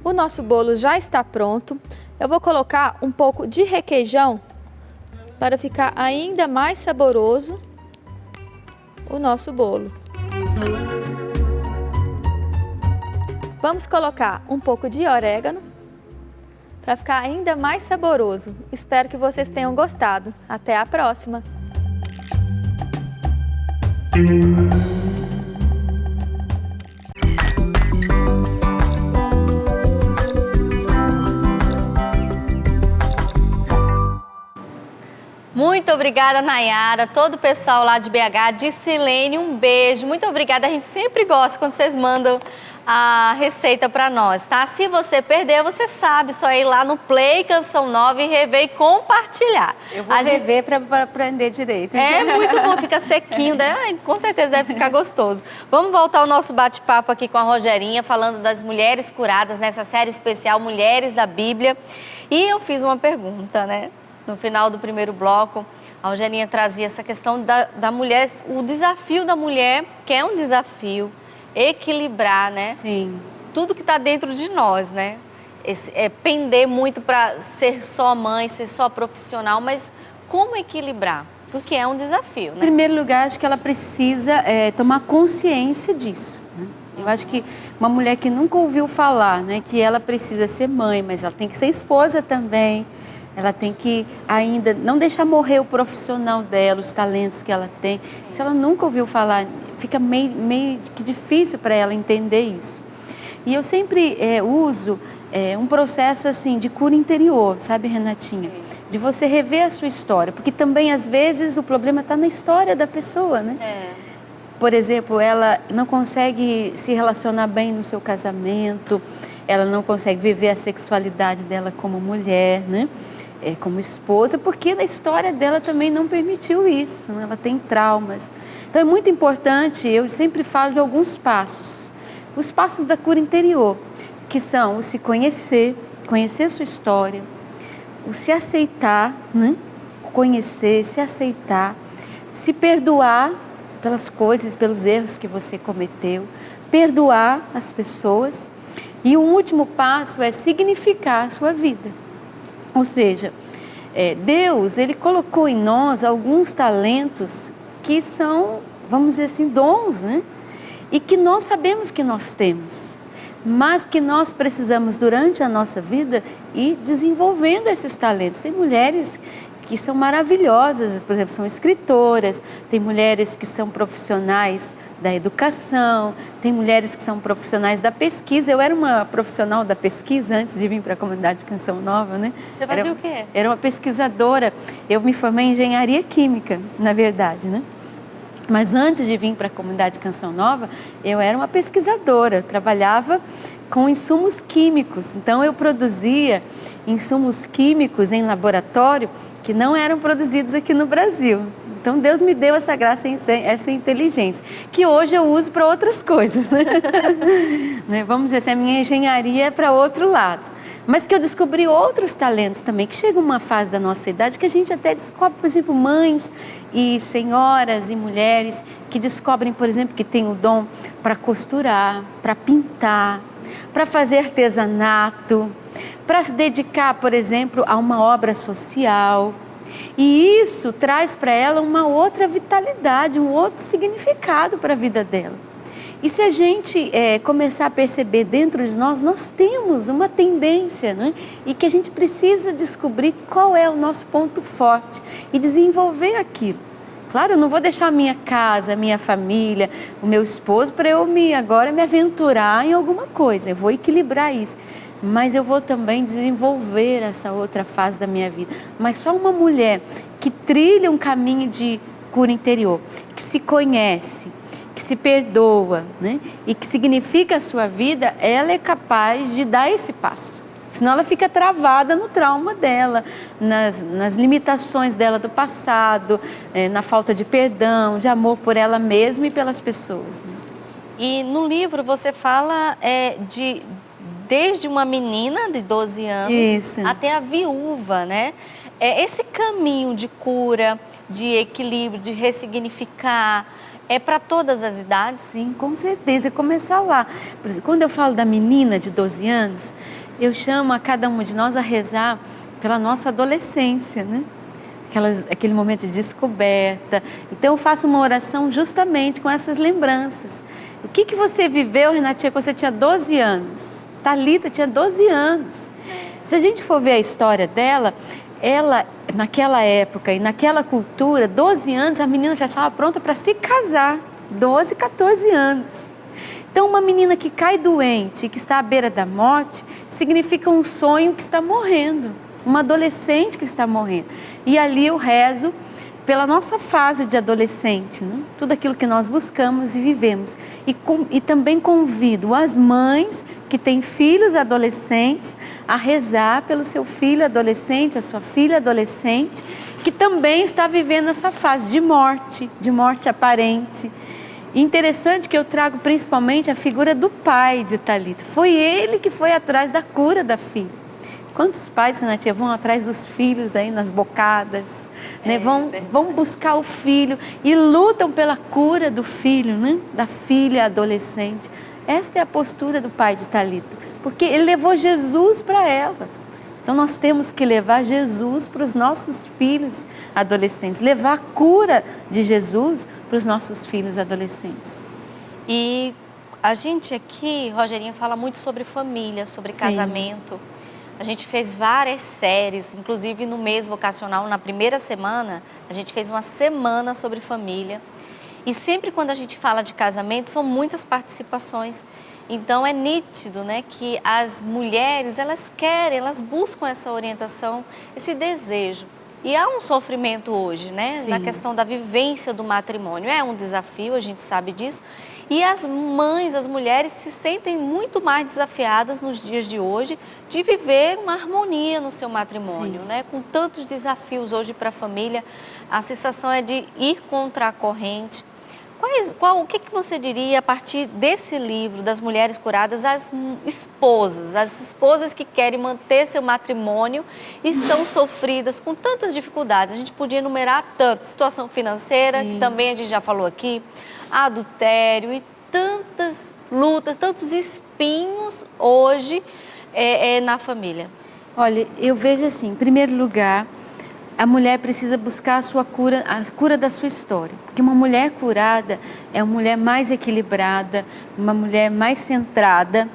O nosso bolo já está pronto. Eu vou colocar um pouco de requeijão para ficar ainda mais saboroso o nosso bolo. Vamos colocar um pouco de orégano para ficar ainda mais saboroso. Espero que vocês tenham gostado. Até a próxima! Muito obrigada, Nayara, todo o pessoal lá de BH, de Silene, um beijo. Muito obrigada, a gente sempre gosta quando vocês mandam a receita para nós, tá? Se você perdeu, você sabe, só ir lá no Play Canção Nova e rever e compartilhar. Eu vou rever para aprender direito. É muito bom, fica sequinho, com certeza deve ficar gostoso. Vamos voltar ao nosso bate-papo aqui com a Rogerinha, falando das mulheres curadas nessa série especial Mulheres da Bíblia. E eu fiz uma pergunta, né? No final do primeiro bloco, a Rogerinha trazia essa questão da mulher, o desafio da mulher, que é um desafio, equilibrar, né? Sim. Tudo que está dentro de nós, né? Pender muito para ser só mãe, ser só profissional, mas como equilibrar? Porque é um desafio, né? Em primeiro lugar, acho que ela precisa tomar consciência disso, né? Eu acho que uma mulher que nunca ouviu falar, né, que ela precisa ser mãe, mas ela tem que ser esposa também. Ela tem que ainda não deixar morrer o profissional dela, os talentos que ela tem. Se ela nunca ouviu falar, fica meio que difícil para ela entender isso. E eu sempre uso um processo assim de cura interior, sabe, Renatinha? Sim. De você rever a sua história, porque também às vezes o problema está na história da pessoa, né? Por exemplo, ela não consegue se relacionar bem no seu casamento, ela não consegue viver a sexualidade dela como mulher, né? Como esposa, porque na história dela também não permitiu isso, né? Ela tem traumas. Então é muito importante, eu sempre falo de alguns passos. Os passos da cura interior, que são o se conhecer, conhecer a sua história, o se aceitar, né? Conhecer, se aceitar, se perdoar pelas coisas, pelos erros que você cometeu, perdoar as pessoas E o último passo é significar a sua vida. Ou seja, Deus, Ele colocou em nós alguns talentos que são, vamos dizer assim, dons, né? E que nós sabemos que nós temos, mas que nós precisamos, durante a nossa vida, ir desenvolvendo esses talentos. Tem mulheres que são maravilhosas, por exemplo, são escritoras, tem mulheres que são profissionais da educação, tem mulheres que são profissionais da pesquisa. Eu era uma profissional da pesquisa antes de vir para a comunidade Canção Nova, né? Você fazia o quê? Era uma pesquisadora. Eu me formei em engenharia química, na verdade, né? Mas antes de vir para a comunidade Canção Nova, eu era uma pesquisadora, trabalhava com insumos químicos. Então eu produzia insumos químicos em laboratório que não eram produzidos aqui no Brasil. Então Deus me deu essa graça, essa inteligência, que hoje eu uso para outras coisas, né? Vamos dizer assim, a minha engenharia é para outro lado. Mas que eu descobri outros talentos também, que chega uma fase da nossa idade que a gente até descobre, por exemplo, mães e senhoras e mulheres que descobrem, por exemplo, que tem o dom para costurar, para pintar, para fazer artesanato, para se dedicar, por exemplo, a uma obra social. E isso traz para ela uma outra vitalidade, um outro significado para a vida dela. E se a gente começar a perceber dentro de nós, nós temos uma tendência, né? E que a gente precisa descobrir qual é o nosso ponto forte e desenvolver aquilo. Claro, eu não vou deixar a minha casa, a minha família, o meu esposo para eu agora me aventurar em alguma coisa. Eu vou equilibrar isso. Mas eu vou também desenvolver essa outra fase da minha vida. Mas só uma mulher que trilha um caminho de cura interior, que se conhece, que se perdoa, né? E que significa a sua vida, ela é capaz de dar esse passo. Senão ela fica travada no trauma dela, nas limitações dela do passado, na falta de perdão, de amor por ela mesma e pelas pessoas, né? E no livro você fala desde uma menina de 12 anos Isso. até a viúva, né? Esse caminho de cura, de equilíbrio, de ressignificar, é para todas as idades? Sim, com certeza, começar lá. Por exemplo, quando eu falo da menina de 12 anos, eu chamo a cada um de nós a rezar pela nossa adolescência, né? Aquele momento de descoberta. Então eu faço uma oração justamente com essas lembranças. O que você viveu, Renatinha, quando você tinha 12 anos? Thalita tinha 12 anos. Se a gente for ver a história dela, ela, naquela época e naquela cultura, 12 anos, a menina já estava pronta para se casar. 12, 14 anos. Então, uma menina que cai doente, que está à beira da morte, significa um sonho que está morrendo. Uma adolescente que está morrendo. E ali eu rezo pela nossa fase de adolescente, né? Tudo aquilo que nós buscamos e vivemos. E também convido as mães que têm filhos adolescentes a rezar pelo seu filho adolescente, a sua filha adolescente, que também está vivendo essa fase de morte aparente. E interessante que eu trago principalmente a figura do pai de Thalita. Foi ele que foi atrás da cura da filha. Quantos pais, Renatinha, vão atrás dos filhos aí nas bocadas, né? Vão buscar o filho e lutam pela cura do filho, né? Da filha adolescente. Esta é a postura do pai de Thalita, porque ele levou Jesus para ela. Então nós temos que levar Jesus para os nossos filhos adolescentes, levar a cura de Jesus para os nossos filhos adolescentes. E a gente aqui, Rogerinha, fala muito sobre família, sobre casamento. A gente fez várias séries, inclusive no mês vocacional, na primeira semana, a gente fez uma semana sobre família. E sempre quando a gente fala de casamento, são muitas participações. Então é nítido, né, que as mulheres, elas buscam essa orientação, esse desejo. E há um sofrimento hoje, né, Sim. na questão da vivência do matrimônio. É um desafio, a gente sabe disso. E as mães, as mulheres se sentem muito mais desafiadas nos dias de hoje de viver uma harmonia no seu matrimônio, né? Com tantos desafios hoje para a família, a sensação é de ir contra a corrente. O que você diria a partir desse livro das Mulheres Curadas às esposas que querem manter seu matrimônio e estão sofridas com tantas dificuldades? A gente podia enumerar tantas, situação financeira, Sim. que também a gente já falou aqui, adultério e tantas tantas lutas, tantos espinhos hoje na família? Olha, eu vejo assim, em primeiro lugar, a mulher precisa buscar a cura da sua história. Porque uma mulher curada é uma mulher mais equilibrada, uma mulher mais centrada,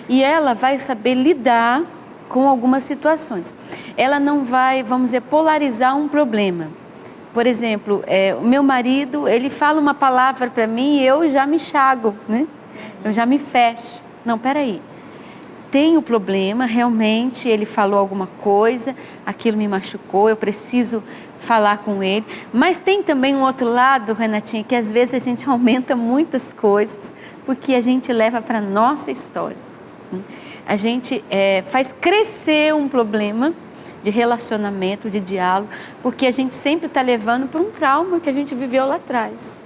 e ela vai saber lidar com algumas situações. Ela não vai, vamos dizer, polarizar um problema. Por exemplo, o meu marido, ele fala uma palavra para mim e eu já me chago, né? Eu já me fecho. Não, peraí. Tem o problema, realmente ele falou alguma coisa, aquilo me machucou, eu preciso falar com ele. Mas tem também um outro lado, Renatinha, que às vezes a gente aumenta muitas coisas porque a gente leva para a nossa história. A gente faz crescer um problema de relacionamento, de diálogo, porque a gente sempre está levando para um trauma que a gente viveu lá atrás.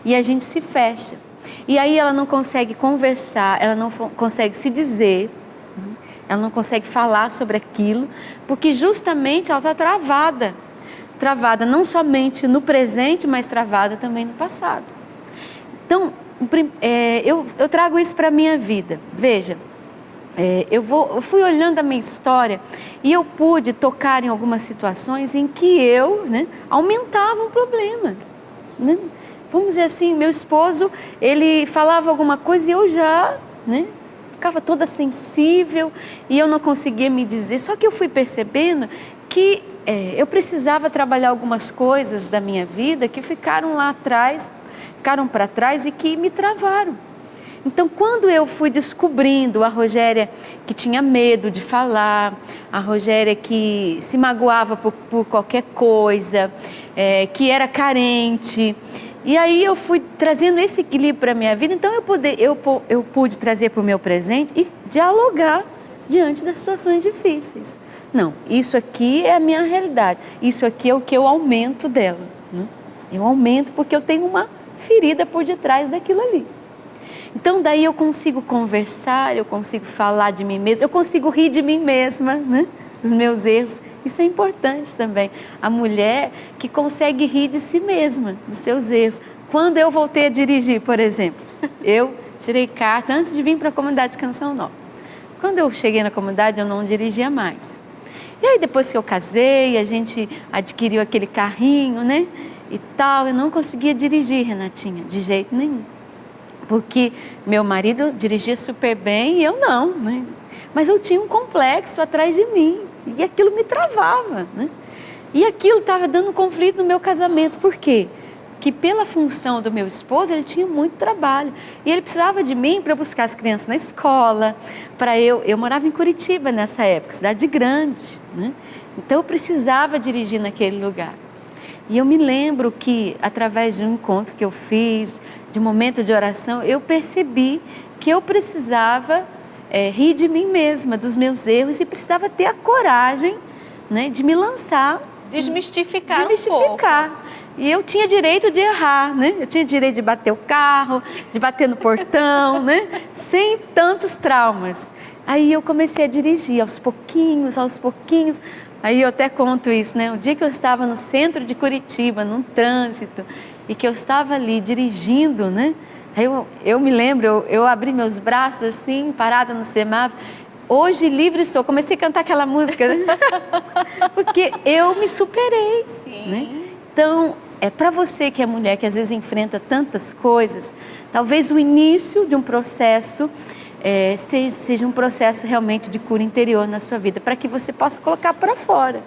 E a gente se fecha. E aí ela não consegue conversar, ela não consegue se dizer, ela não consegue falar sobre aquilo, porque justamente ela está travada. Travada não somente no presente, mas travada também no passado. Então, eu trago isso para a minha vida. Veja, eu fui olhando a minha história e eu pude tocar em algumas situações em que eu aumentava um problema. Né? Vamos dizer assim, meu esposo, ele falava alguma coisa e eu já... ficava toda sensível e eu não conseguia me dizer. Só que eu fui percebendo que eu precisava trabalhar algumas coisas da minha vida que ficaram lá atrás, ficaram para trás e que me travaram. Então, quando eu fui descobrindo a Rogéria que tinha medo de falar, a Rogéria que se magoava por qualquer coisa, que era carente... E aí eu fui trazendo esse equilíbrio para a minha vida, então eu pude trazer para o meu presente e dialogar diante das situações difíceis. Não, isso aqui é a minha realidade, isso aqui é o que eu aumento dela. Né? Eu aumento porque eu tenho uma ferida por detrás daquilo ali. Então daí eu consigo conversar, eu consigo falar de mim mesma, eu consigo rir de mim mesma, né? Dos meus erros. Isso é importante também. A mulher que consegue rir de si mesma, dos seus erros. Quando eu voltei a dirigir, por exemplo, eu tirei carta antes de vir para a comunidade de Canção Nova. Quando eu cheguei na comunidade, eu não dirigia mais. E aí depois que eu casei, a gente adquiriu aquele carrinho, né? E tal, eu não conseguia dirigir, Renatinha, de jeito nenhum. Porque meu marido dirigia super bem e eu não, né? Mas eu tinha um complexo atrás de mim. E aquilo me travava, né? E aquilo estava dando conflito no meu casamento. Por quê? Que pela função do meu esposo, ele tinha muito trabalho. E ele precisava de mim para buscar as crianças na escola. Eu morava em Curitiba nessa época, cidade grande, né? Então eu precisava dirigir naquele lugar. E eu me lembro que através de um encontro que eu fiz, de um momento de oração, eu percebi que eu precisava rir de mim mesma, dos meus erros, e precisava ter a coragem, né, de me lançar. Desmistificar um pouco. E eu tinha direito de errar, né? Eu tinha direito de bater o carro, de bater no portão, né? Sem tantos traumas. Aí eu comecei a dirigir aos pouquinhos. Aí eu até conto isso, né? O dia que eu estava no centro de Curitiba, num trânsito, e que eu estava ali dirigindo, né? Aí eu me lembro, eu abri meus braços assim, parada no semáforo. Hoje livre sou. Comecei a cantar aquela música, né? Porque eu me superei. Sim. Né? Então, para você que é mulher, que às vezes enfrenta tantas coisas, talvez o início de um processo seja um processo realmente de cura interior na sua vida, para que você possa colocar para fora,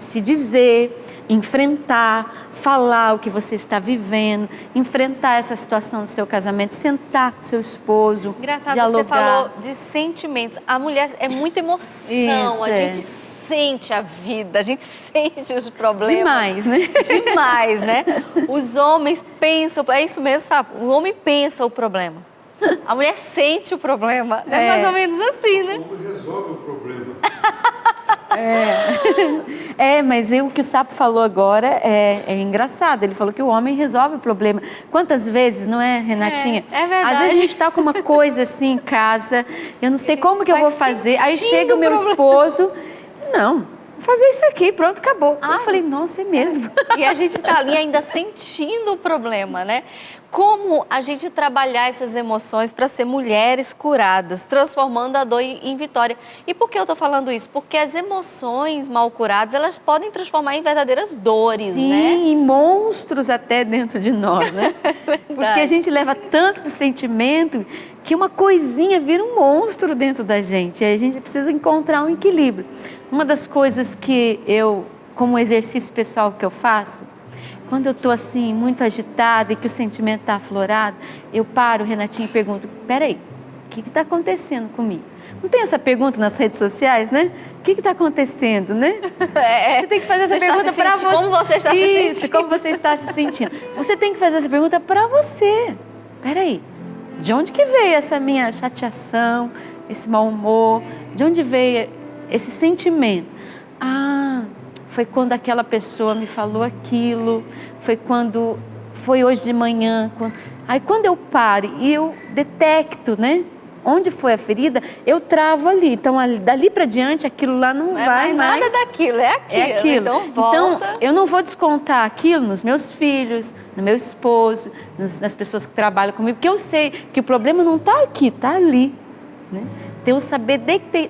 se dizer, enfrentar, falar o que você está vivendo, enfrentar essa situação do seu casamento, sentar com seu esposo, engraçado, dialogar. Você falou de sentimentos. A mulher é muita emoção, Isso, a gente sente a vida, a gente sente os problemas. Demais, né? Demais, né? Os homens pensam, é isso mesmo, sabe? O homem pensa o problema. A mulher sente o problema. É mais ou menos assim, né? Como resolve o problema? Mas o que o Sapo falou agora é engraçado. Ele falou que o homem resolve o problema. Quantas vezes, não é, Renatinha? É verdade. Às vezes a gente está com uma coisa assim em casa, eu não sei como que eu vou fazer. Aí chega o meu esposo, não, fazer isso aqui, pronto, acabou. Eu falei, nossa, é mesmo. E a gente tá ali ainda sentindo o problema, né? Como a gente trabalhar essas emoções para ser mulheres curadas, transformando a dor em vitória. E por que eu tô falando isso? Porque as emoções mal curadas, elas podem transformar em verdadeiras dores, Sim, né? e monstros até dentro de nós, né? Porque a gente leva tanto pro sentimento que uma coisinha vira um monstro dentro da gente. Aí a gente precisa encontrar um equilíbrio. Uma das coisas que eu, como exercício pessoal que eu faço, quando eu estou assim, muito agitada e que o sentimento está aflorado, eu paro, Renatinha, e pergunto, peraí, o que está acontecendo comigo? Não tem essa pergunta nas redes sociais, né? O que está acontecendo, né? Você tem que fazer essa pergunta para você. Como você está se sentindo? Como você está se sentindo. Você tem que fazer essa pergunta para você. Peraí, de onde que veio essa minha chateação, esse mau humor? De onde veio esse sentimento? Ah, foi quando aquela pessoa me falou aquilo, foi hoje de manhã. Aí quando eu paro e eu detecto, né? Onde foi a ferida, eu travo ali. Então, dali para diante, aquilo lá não vai mais. Nada daquilo, é aquilo. É aquilo. Então, volta. Então, eu não vou descontar aquilo nos meus filhos, no meu esposo, nas pessoas que trabalham comigo, porque eu sei que o problema não está aqui, está ali. Né? Então, eu saber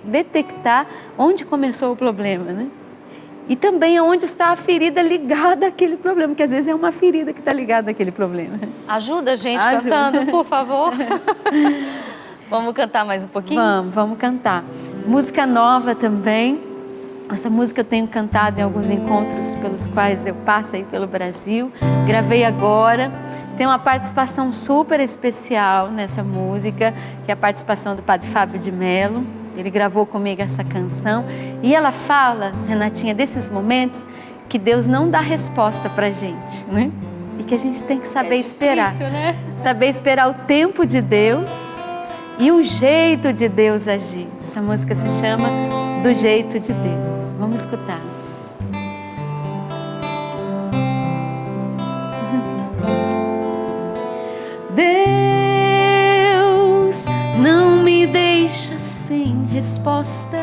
detectar onde começou o problema, né? E também onde está a ferida ligada àquele problema, que às vezes é uma ferida que está ligada àquele problema. Ajuda a gente Ajuda. cantando, por favor. Vamos cantar mais um pouquinho? Vamos cantar. Música nova também. Essa música eu tenho cantado em alguns encontros pelos quais eu passo aí pelo Brasil. Gravei agora. Tem uma participação super especial nessa música, que é a participação do Padre Fábio de Mello. Ele gravou comigo essa canção e ela fala, Renatinha, desses momentos que Deus não dá resposta pra gente, né? E que a gente tem que saber esperar. Difícil, né? Saber esperar o tempo de Deus e o jeito de Deus agir. Essa música se chama Do Jeito de Deus. Vamos escutar. Deus não me deixa sem resposta,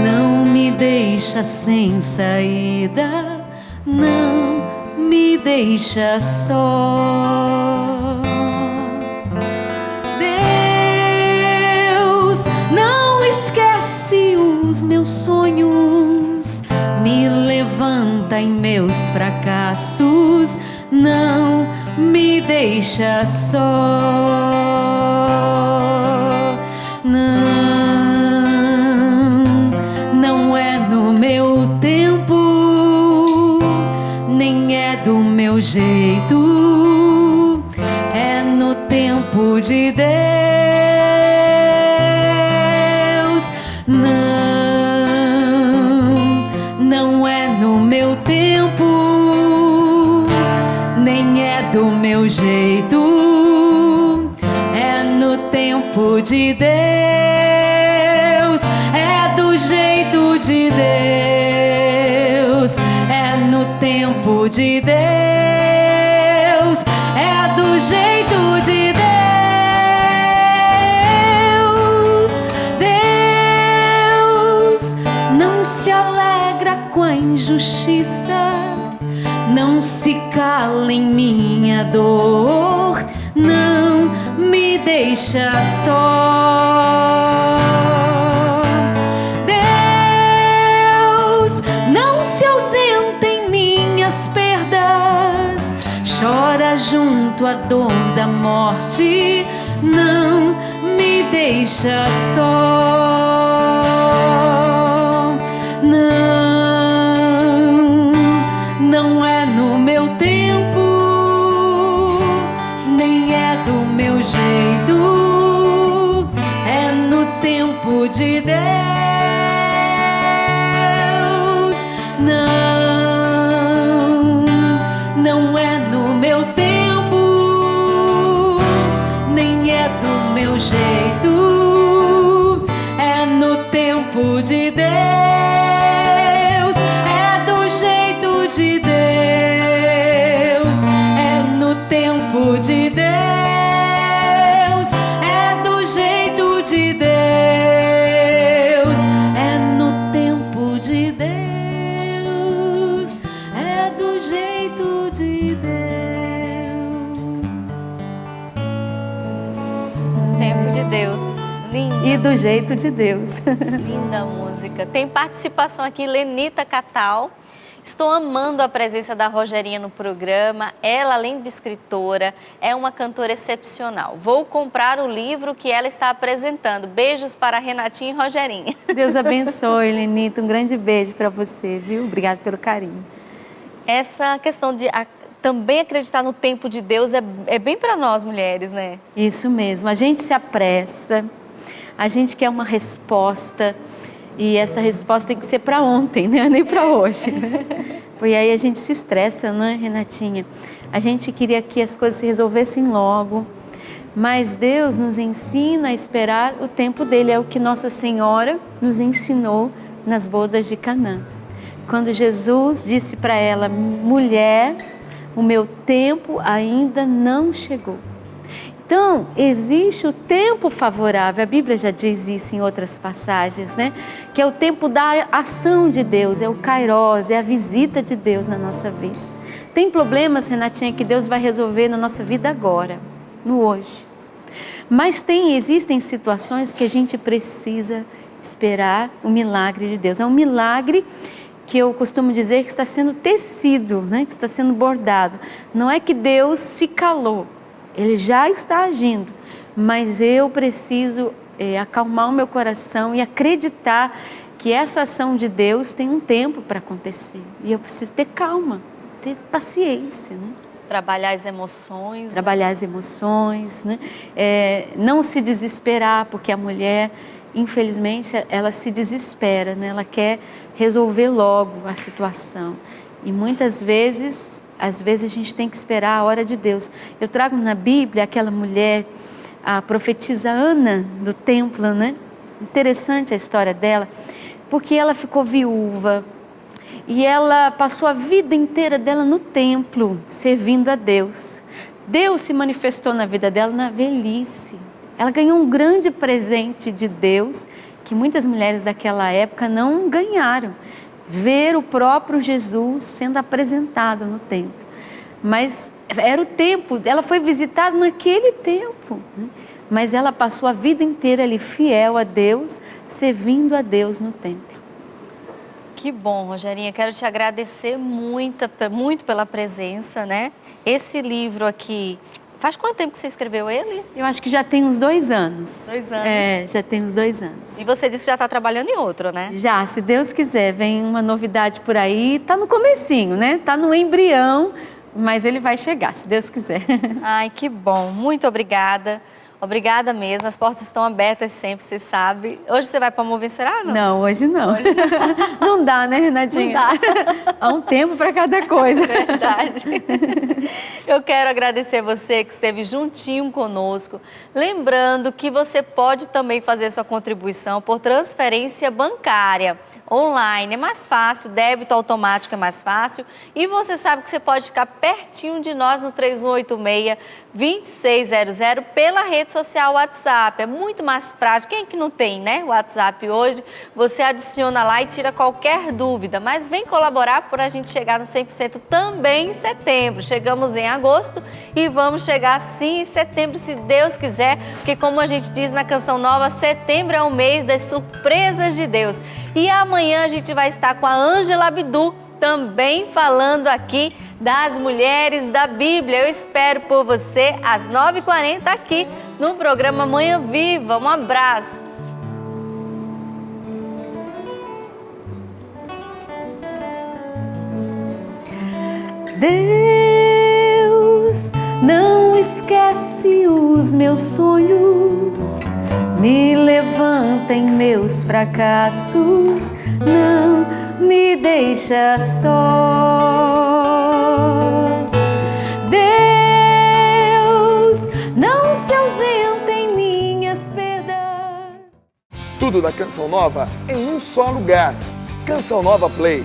não me deixa sem saída, não me deixa só. Deus não esquece os meus sonhos, me levanta em meus fracassos, não me deixa só. Não é no meu tempo, nem é do meu jeito, é no tempo de Deus. Não é no meu tempo, nem é do meu jeito, é no tempo de Deus, é do jeito de Deus, é no tempo de Deus, é do jeito de Deus. Deus não se alegra com a injustiça, não se cala em minha dor, não me deixa só. Deus não se ausenta em minhas perdas, chora junto à dor da morte, não me deixa só. Não é no meu tempo, nem é do meu jeito, é no tempo de Deus. Não é no meu tempo, nem é do meu jeito, é no tempo de Deus, é do jeito de Deus, é no tempo de Deus, é do jeito de Deus, é no tempo de Deus. Deus. Linda. E do jeito de Deus. Linda música. Tem participação aqui, Lenita Catal. Estou amando a presença da Rogerinha no programa. Ela, além de escritora, é uma cantora excepcional. Vou comprar o livro que ela está apresentando. Beijos para Renatinha e Rogerinha. Deus abençoe, Lenita. Um grande beijo para você, viu? Obrigada pelo carinho. Essa questão de também acreditar no tempo de Deus é bem para nós mulheres, né? Isso mesmo. A gente se apressa, a gente quer uma resposta. E essa resposta tem que ser para ontem, né? Nem para hoje. E aí a gente se estressa, né, Renatinha? A gente queria que as coisas se resolvessem logo, mas Deus nos ensina a esperar o tempo dele. É o que Nossa Senhora nos ensinou nas bodas de Canaã. Quando Jesus disse para ela: mulher, o meu tempo ainda não chegou. Então, existe o tempo favorável, a Bíblia já diz isso em outras passagens, né? Que é o tempo da ação de Deus, é o Kairos, é a visita de Deus na nossa vida. Tem problemas, Renatinha, que Deus vai resolver na nossa vida agora, no hoje. Mas existem situações que a gente precisa esperar o milagre de Deus. É um milagre que eu costumo dizer que está sendo tecido, né? Que está sendo bordado. Não é que Deus se calou. Ele já está agindo, mas eu preciso acalmar o meu coração e acreditar que essa ação de Deus tem um tempo para acontecer. E eu preciso ter calma, ter paciência, né? Trabalhar as emoções. Trabalhar as emoções, né? Não se desesperar, porque a mulher, infelizmente, ela se desespera, né? Ela quer resolver logo a situação. E muitas vezes... Às vezes a gente tem que esperar a hora de Deus. Eu trago na Bíblia aquela mulher, a profetisa Ana do templo, né? Interessante a história dela, porque ela ficou viúva e ela passou a vida inteira dela no templo, servindo a Deus. Deus se manifestou na vida dela na velhice. Ela ganhou um grande presente de Deus que muitas mulheres daquela época não ganharam. Ver o próprio Jesus sendo apresentado no templo. Mas era o tempo, ela foi visitada naquele tempo, né? Mas ela passou a vida inteira ali fiel a Deus, servindo a Deus no templo. Que bom, Rogerinha, quero te agradecer muito pela presença, né? Esse livro aqui, faz quanto tempo que você escreveu ele? Eu acho que já tem uns 2 anos. 2 anos? Já tem uns 2 anos. E você disse que já está trabalhando em outro, né? Já, se Deus quiser, vem uma novidade por aí, tá no comecinho, né? Tá no embrião, mas ele vai chegar, se Deus quiser. Ai, que bom, muito obrigada. Obrigada mesmo, as portas estão abertas sempre, você sabe. Hoje você vai para Movencerá, não? Não, hoje não. Hoje não. Não dá, né, Renatinha? Não dá. Há um tempo para cada coisa. Verdade. Eu quero agradecer você que esteve juntinho conosco. Lembrando que você pode também fazer sua contribuição por transferência bancária online. É mais fácil, débito automático é mais fácil. E você sabe que você pode ficar pertinho de nós no 3186-2600 pela rede social WhatsApp. É muito mais prático. Quem é que não tem, né? WhatsApp hoje. Você adiciona lá e tira qualquer dúvida. Mas vem colaborar para a gente chegar no 100% também em setembro. Chegamos em agosto e vamos chegar sim em setembro, se Deus quiser. Porque como a gente diz na Canção Nova, setembro é o mês das surpresas de Deus. E amanhã a gente vai estar com a Ângela Abdu, também falando aqui das mulheres da Bíblia. Eu espero por você às 9h40 aqui no programa Manhã Viva. Um abraço. Deus não esquece os meus sonhos, me levanta em meus fracassos, não me deixa só. Deus não se ausenta em minhas perdas. Tudo da Canção Nova em um só lugar. Canção Nova Play.